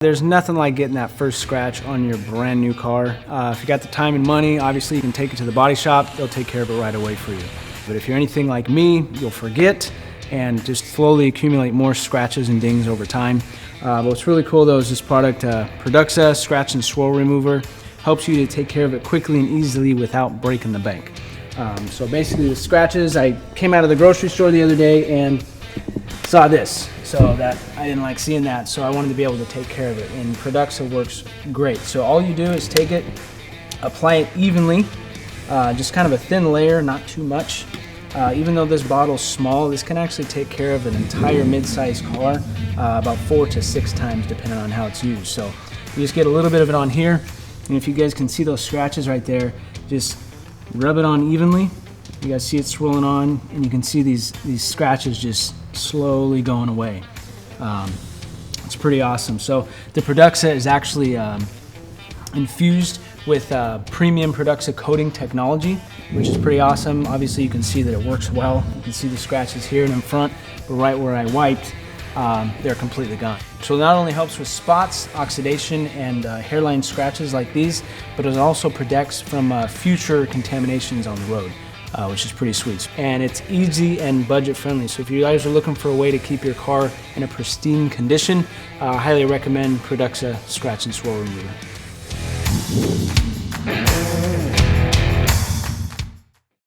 There's nothing like getting that first scratch on your brand new car. If you got the time and money, obviously you can take it to the body shop. They'll take care of it right away for you. But if you're anything like me, you'll forget and just slowly accumulate more scratches and dings over time. But what's really cool though is this product, PRODUXA Scratch and Swirl Remover, helps you to take care of it quickly and easily without breaking the bank. So basically the scratches, I came out of the grocery store the other day and saw this, so that I didn't like seeing that, so I wanted to be able to take care of it, and PRODUXA works great. So all you do is take it, apply it evenly, just kind of a thin layer, not too much. Even though this bottle's small, this can actually take care of an entire mid-sized car about 4 to 6 times depending on how it's used. So you just get a little bit of it on here, and if you guys can see those scratches right there, just rub it on evenly. You guys see it swirling on, and you can see these scratches just slowly going away. It's pretty awesome. So the PRODUXA is actually infused with premium PRODUXA coating technology, which is pretty awesome. Obviously you can see that it works well. You can see the scratches here and in front, but right where I wiped, they're completely gone. So it not only helps with spots, oxidation, and hairline scratches like these, but it also protects from future contaminations on the road. Which is pretty sweet. And it's easy and budget friendly. So if you guys are looking for a way to keep your car in a pristine condition, I highly recommend PRODUXA Scratch and Swirl Remover.